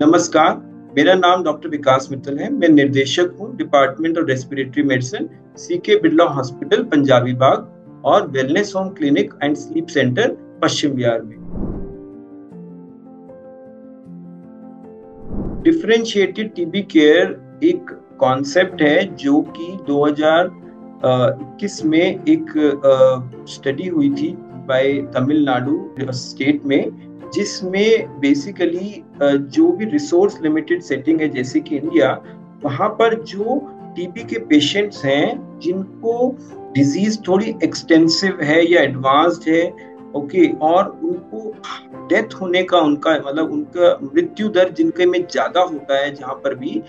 नमस्कार, मेरा नाम डॉक्टर विकास मित्तल है। मैं निर्देशक हूँ department of respiratory medicine, CK Birla hospital, Punjabi Bagh और wellness home clinic and sleep centre, Paschim Vihar में। डिफरेंशिएटेड टीबी केयर एक कॉन्सेप्ट है जो कि 2021 में एक स्टडी हुई थी बाय तमिलनाडु स्टेट में, जिसमें बेसिकली जो भी रिसोर्स लिमिटेड सेटिंग है जैसे कि इंडिया, वहां पर जो टीबी के पेशेंट्स हैं जिनको डिजीज थोड़ी एक्सटेंसिव है या एडवांस्ड है, ओके, और उनको डेथ होने का उनका मृत्यु दर जिनके में ज्यादा होता है, जहां पर भी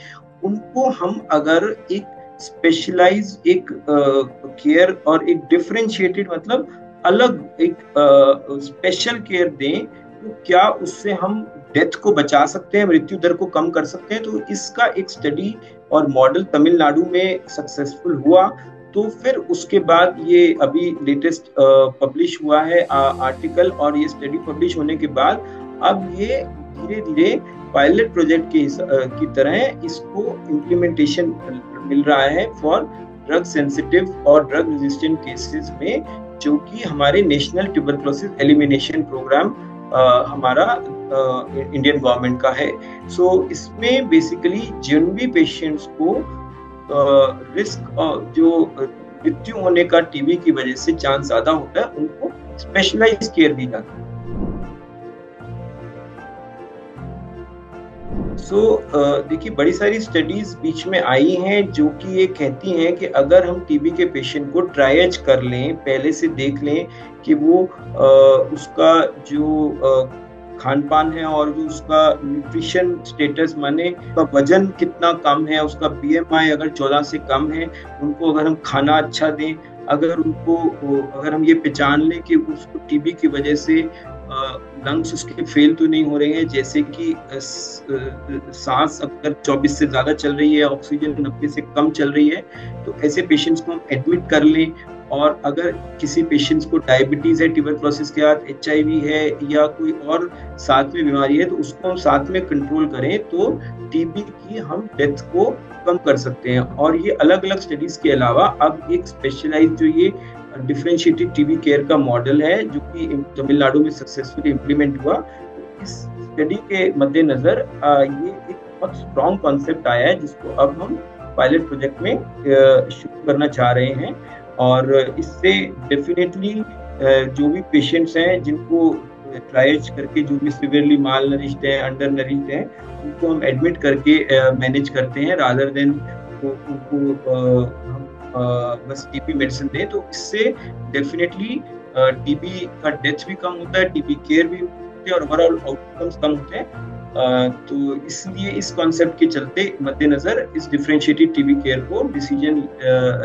उनको हम अगर एक स्पेशलाइज एक केयर और एक डिफरेंशिएटेड अलग एक स्पेशल केयर दें, तो क्या उससे हम डेथ को बचा सकते हैं, मृत्यु दर को कम कर सकते हैं। तो इसका एक स्टडी और मॉडल तमिलनाडु में सक्सेसफुल हुआ। तो फिर उसके बाद ये अभी लेटेस्ट पब्लिश हुआ है आर्टिकल, और ये स्टडी पब्लिश होने के बाद अब ये धीरे धीरे पायलट प्रोजेक्ट की तरह इसको इम्प्लीमेंटेशन मिल रहा है फॉर ड्रग सेंसिटिव और ड्रग रेजिस्टेंट केसेस में, जो कि हमारे नेशनल ट्यूबरकुलोसिस एलिमिनेशन प्रोग्राम हमारा इंडियन गवर्नमेंट का है। सो इसमें बेसिकली जिन भी पेशेंट्स को रिस्क जो मृत्यु होने का टीबी की वजह से चांस ज्यादा होता है, उनको स्पेशलाइज केयर दी जाती है। देखिए, बड़ी सारी स्टडीज बीच में आई हैं जो कि ये कहती हैं कि अगर हम टीबी के पेशेंट को ट्रायज कर लें, पहले से देख लें कि वो उसका जो खान पान है और जो उसका न्यूट्रिशन स्टेटस, माने उसका वजन कितना कम है, उसका बीएमआई अगर 14 से कम है, उनको अगर हम खाना अच्छा दें, अगर हम ये पहचान लें कि उसको टीबी की वजह से लंग्स उसके फेल तो नहीं हो रहे हैं, जैसे कि सांस अगर 24 से ज्यादा चल रही है, ऑक्सीजन 90 से कम चल रही है, तो ऐसे पेशेंट्स को हम एडमिट कर लें। और अगर किसी पेशेंट्स को डायबिटीज है, ट्यूबरकुलोसिस के साथ एचआईवी है या कोई और साथ में बीमारी है, तो उसको हम साथ में कंट्रोल करें तो टीबी की हम डेथ को कम कर सकते हैं। और ये अलग अलग स्टडीज के अलावा अब एक स्पेशलाइज जो ये डिफरेंशिएटेड टीबी केयर का मॉडल है, जो कि तमिलनाडु में सक्सेसफुली इम्प्लीमेंट हुआ, इस स्टडी के मद्देनजर ये एक बहुत स्ट्रॉन्ग कॉन्सेप्ट आया है, जिसको अब हम पायलट प्रोजेक्ट में शुरू करना चाह रहे हैं। और इससे डेफिनेटली जो भी पेशेंट्स हैं जिनको ट्रायज करके जो भी सिवियरली माल नरिश्ड हैं, अंडर नरिश्ड हैं, उनको हम एडमिट करके मैनेज करते हैं, रादर देन उनको बस टीबी मेडिसिन दें। तो इससे डेफिनेटली टीबी का डेथ भी कम होता है, टीबी केयर भी होती है और ओवरऑल आउटकम्स कम होते हैं। तो इसलिए इस कॉन्सेप्ट के चलते मद्देनजर इस डिफरेंशिएटेड टीबी केयर को डिसीजन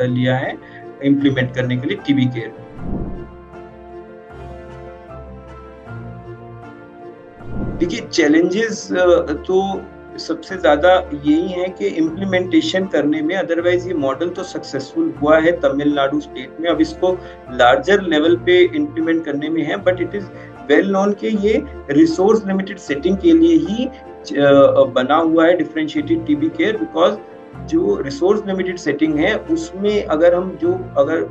लिया है इम्प्लीमेंट करने के लिए टीबी केयर। देखिए, चैलेंजेस तो सबसे ज्यादा यही है कि इम्प्लीमेंटेशन करने में, अदरवाइज ये मॉडल तो सक्सेसफुल हुआ है तमिलनाडु स्टेट में, अब इसको लार्जर लेवल पे इम्प्लीमेंट करने में है, but it is well known कि ये रिसोर्स लिमिटेड सेटिंग के लिए ही बना हुआ है डिफरेंशिएटेड टीबी केयर। बिकॉज जो रिसोर्स लिमिटेड सेटिंग है उसमें अगर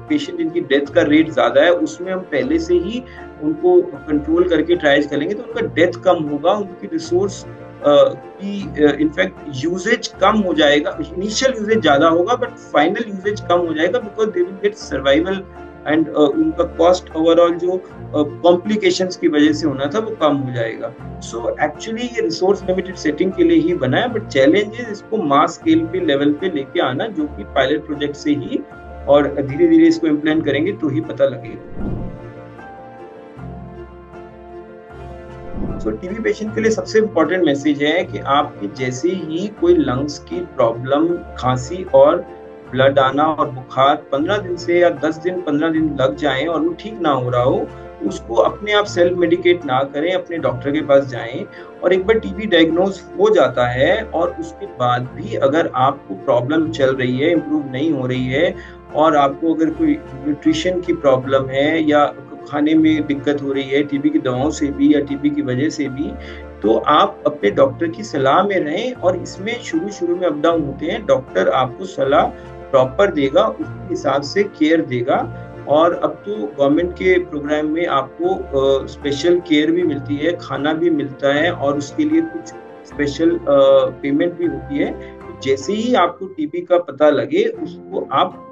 पेशेंट जिनकी डेथ का रेट ज्यादा है, उसमें हम पहले से ही उनको कंट्रोल करके ट्रायज करेंगे तो उनका डेथ कम होगा, उनकी रिसोर्स की इनफैक्ट यूजेज कम हो जाएगा। इनिशियल यूजेज ज्यादा होगा बट फाइनल यूजेज कम हो जाएगा, because they will get survival and उनका कॉस्ट ओवरऑल जो कॉम्प्लिकेशंस की वजह से होना था वो कम हो जाएगा। सो एक्चुअली ये रिसोर्स लिमिटेड सेटिंग के लिए ही बना है, बट चैलेंजेस इसको मास स्केल पे लेवल पे लेके आना, जो कि पायलट प्रोजेक्ट से ही और धीरे धीरे इसको इम्प्लीमेंट करेंगे तो ही पता लगेगा। टीबी पेशेंट के लिए सबसे इम्पोर्टेंट मैसेज है कि आपके जैसे ही कोई लंग्स की प्रॉब्लम, खांसी और ब्लड आना और बुखार 15 दिन से या 10 दिन 15 दिन लग जाएं और वो ठीक ना हो रहा हो, उसको अपने आप सेल्फ मेडिकेट ना करें, अपने डॉक्टर के पास जाएं। और एक बार टीबी डायग्नोज हो जाता है और उसके बाद भी अगर आपको प्रॉब्लम चल रही है, इम्प्रूव नहीं हो रही है, और आपको अगर कोई न्यूट्रिशन की प्रॉब्लम है या खाने में दिक्कत हो रही है टीबी की दवाओं से भी या टीबी की वजह से भी, तो आप अपने डॉक्टर की सलाह में रहें। और इसमें शुरू में अप डाउन होते हैं, डॉक्टर आपको सलाह प्रॉपर देगा, उसके हिसाब से केयर देगा। और अब तो गवर्नमेंट के प्रोग्राम में आपको स्पेशल केयर भी मिलती है, खाना भी मिलता है और उसके लिए कुछ स्पेशल पेमेंट भी होती है। जैसे ही आपको टीबी का पता लगे, उसको आप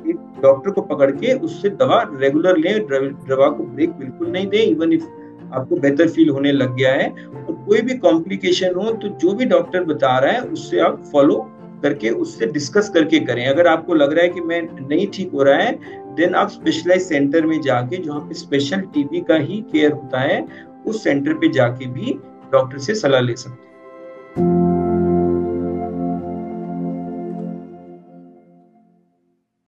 एक डॉक्टर को पकड़ के उससे दवा रेगुलर लें, दवा को ब्रेक बिल्कुल नहीं दें, इवन इफ आपको बेहतर फील होने लग गया है। और कोई भी कॉम्प्लिकेशन हो तो जो भी डॉक्टर बता रहा है उससे आप फॉलो करके, उससे डिस्कस करके करें। अगर आपको लग रहा है कि मैं नहीं ठीक हो रहा है, देन आप स्पेशलाइज सेंटर में जाके, जहाँ पे स्पेशल टीबी का ही केयर होता है, उस सेंटर पे जाके भी डॉक्टर से सलाह ले सकते हैं।